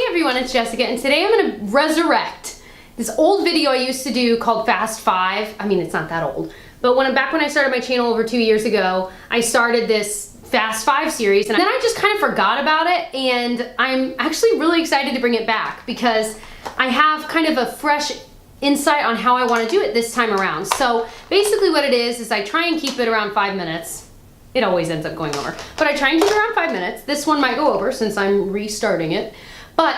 Hey everyone, it's Jessica, and today I'm going to resurrect this old video I used to do called Fast 5. I mean, it's not that old, but back when I started my channel over 2 years ago, I started this Fast 5 series, and then I just kind of forgot about it, and I'm actually really excited to bring it back because I have kind of a fresh insight on how I want to do it this time around. So basically what it is I try and keep it around 5 minutes. It always ends up going over, but I try and keep it around 5 minutes. This one might go over since I'm restarting it. But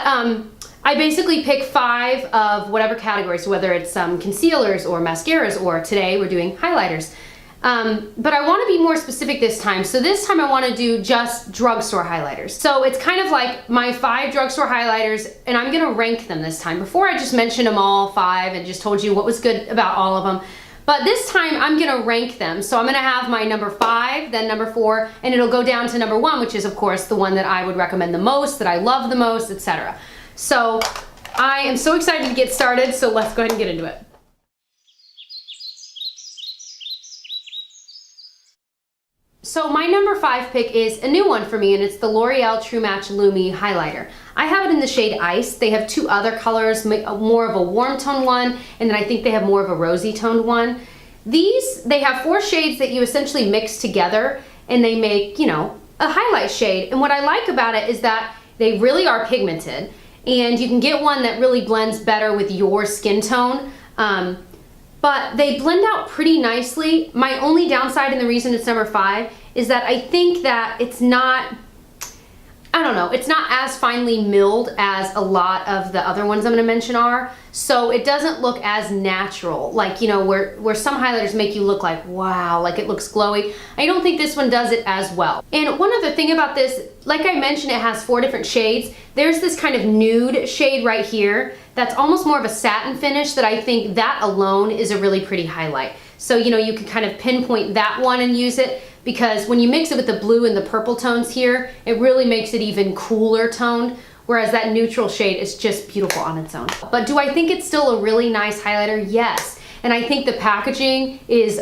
I basically pick 5 of whatever category, so whether it's concealers or mascaras, or today we're doing highlighters. But I want to be more specific this time. So this time I want to do just drugstore highlighters. So it's kind of like my 5 drugstore highlighters, and I'm going to rank them this time. Before I just mentioned them all 5 and just told you what was good about all of them. But this time I'm going to rank them. So I'm going to have my number 5, then number 4, and it'll go down to number 1, which is of course the one that I would recommend the most, that I love the most, etc. So I am so excited to get started, so let's go ahead and get into it. So my number 5 pick is a new one for me, and it's the L'Oreal True Match Lumi Highlighter. I have it in the shade Ice. They have 2 other colors, more of a warm tone one, and then I think they have more of a rosy toned one. They have 4 shades that you essentially mix together, and they make, you know, a highlight shade. And what I like about it is that they really are pigmented, and you can get one that really blends better with your skin tone. But they blend out pretty nicely. My only downside, and the reason it's number 5, is that I think that it's not, I don't know, it's not as finely milled as a lot of the other ones I'm gonna mention are. So it doesn't look as natural, like, you know, where some highlighters make you look like, wow, like it looks glowy. I don't think this one does it as well. And one other thing about this, like I mentioned, it has 4 different shades. There's this kind of nude shade right here that's almost more of a satin finish that I think that alone is a really pretty highlight. So, you know, you can kind of pinpoint that one and use it, because when you mix it with the blue and the purple tones here, it really makes it even cooler toned, whereas that neutral shade is just beautiful on its own. But do I think it's still a really nice highlighter? Yes. And I think the packaging is,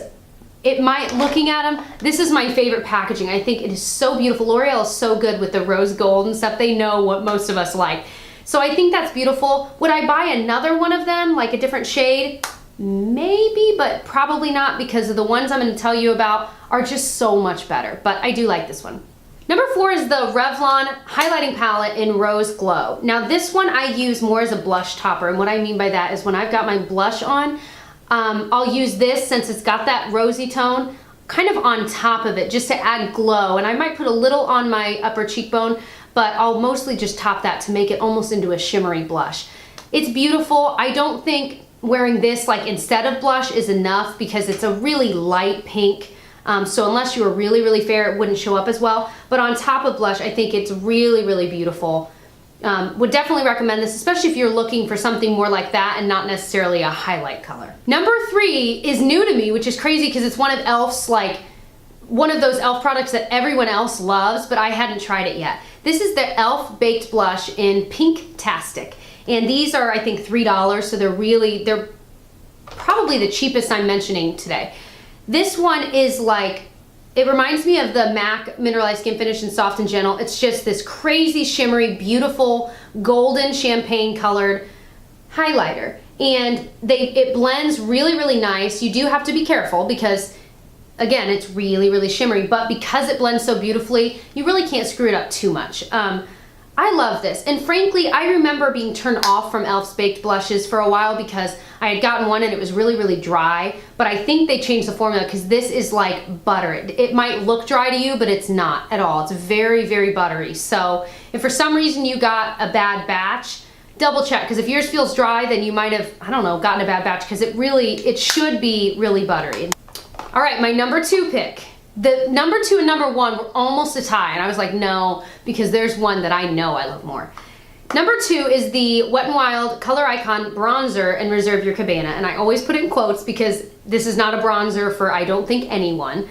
looking at them, this is my favorite packaging. I think it is so beautiful. L'Oreal is so good with the rose gold and stuff. They know what most of us like. So I think that's beautiful. Would I buy another one of them, like a different shade? Maybe, but probably not, because of the ones I'm going to tell you about are just so much better. But I do like this one. Number 4 is the Revlon Highlighting Palette in Rose Glow. Now this one I use more as a blush topper, and what I mean by that is when I've got my blush on, I'll use this, since it's got that rosy tone, kind of on top of it just to add glow. And I might put a little on my upper cheekbone, but I'll mostly just top that to make it almost into a shimmery blush. It's beautiful. I don't think wearing this like instead of blush is enough, because it's a really light pink. So unless you were really, really fair, it wouldn't show up as well. But on top of blush, I think it's really, really beautiful. Would definitely recommend this, especially if you're looking for something more like that and not necessarily a highlight color. Number 3 is new to me, which is crazy because it's one of e.l.f.'s, like, one of those e.l.f. products that everyone else loves, but I hadn't tried it yet. This is the e.l.f. Baked Blush in Pink-tastic. And these are, I think, $3, so they're probably the cheapest I'm mentioning today. This one is like, it reminds me of the MAC Mineralized Skin Finish in Soft and Gentle. It's just this crazy, shimmery, beautiful, golden champagne colored highlighter. And it blends really, really nice. You do have to be careful because, again, it's really, really shimmery, but because it blends so beautifully, you really can't screw it up too much. I love this, and frankly, I remember being turned off from e.l.f.'s baked blushes for a while because I had gotten one and it was really, really dry, but I think they changed the formula because this is like butter. It might look dry to you, but it's not at all. It's very, very buttery. So if for some reason you got a bad batch, double check, because if yours feels dry, then you might have, I don't know, gotten a bad batch, because it should be really buttery. All right, my number 2 pick. The number 2 and number 1 were almost a tie, and I was like, no, because there's one that I know I love more. Number 2 is the Wet n Wild Color Icon Bronzer in Reserve Your Cabana, and I always put it in quotes because this is not a bronzer for, I don't think, anyone,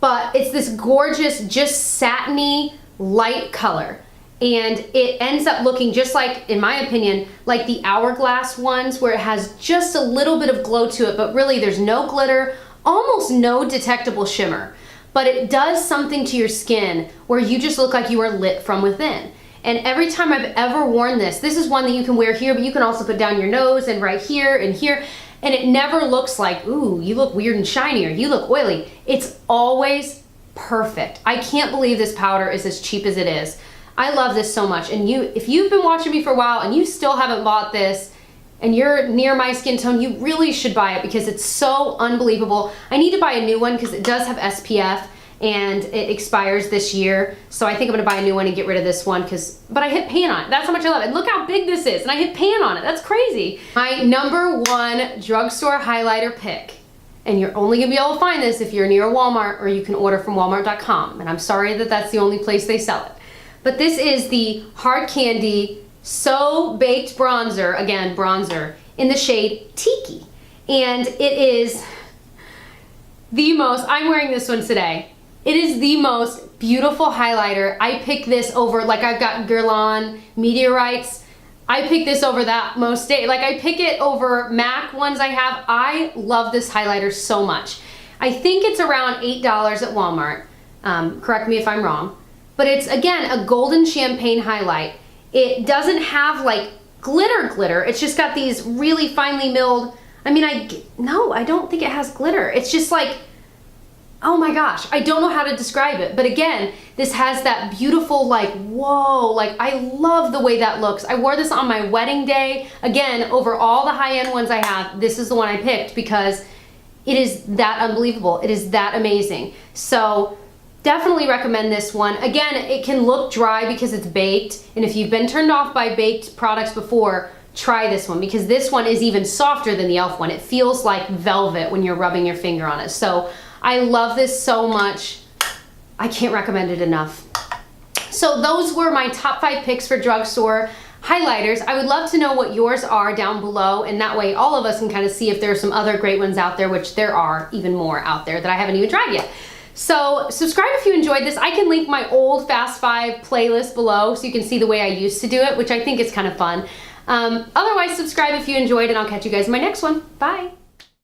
but it's this gorgeous, just satiny, light color, and it ends up looking just like, in my opinion, like the Hourglass ones, where it has just a little bit of glow to it, but really there's no glitter, almost no detectable shimmer. But it does something to your skin where you just look like you are lit from within. And every time I've ever worn this, this is one that you can wear here, but you can also put down your nose and right here and here. And it never looks like, ooh, you look weird and shiny, or you look oily. It's always perfect. I can't believe this powder is as cheap as it is. I love this so much. And if you've been watching me for a while and you still haven't bought this and you're near my skin tone, you really should buy it because it's so unbelievable. I need to buy a new one because it does have SPF and it expires this year. So I think I'm gonna buy a new one and get rid of this one but I hit pan on it. That's how much I love it. Look how big this is, and I hit pan on it. That's crazy. My #1 drugstore highlighter pick, and you're only gonna be able to find this if you're near a Walmart, or you can order from walmart.com. And I'm sorry that that's the only place they sell it. But this is the Hard Candy So Baked Bronzer, again, bronzer, in the shade Tiki. And it is the most, I'm wearing this one today. It is the most beautiful highlighter. I pick this over, like I've got Guerlain Meteorites. I pick this over that most days. Like I pick it over MAC ones I have. I love this highlighter so much. I think it's around $8 at Walmart. Correct me if I'm wrong. But it's, again, a golden champagne highlight. It doesn't have like glitter. It's just got these really finely milled, no, I don't think it has glitter. It's just like, oh my gosh, I don't know how to describe it. But again, this has that beautiful, like, whoa, like I love the way that looks. I wore this on my wedding day. Again, over all the high-end ones I have, this is the one I picked because it is that unbelievable. It is that amazing. So definitely recommend this one. Again, it can look dry because it's baked. And if you've been turned off by baked products before, try this one because this one is even softer than the e.l.f. one. It feels like velvet when you're rubbing your finger on it. So I love this so much. I can't recommend it enough. So those were my top 5 picks for drugstore highlighters. I would love to know what yours are down below, and that way all of us can kind of see if there are some other great ones out there, which there are even more out there that I haven't even tried yet. So subscribe if you enjoyed this. I can link my old Fast 5 playlist below so you can see the way I used to do it, which I think is kind of fun. Otherwise, subscribe if you enjoyed, and I'll catch you guys in my next one. Bye.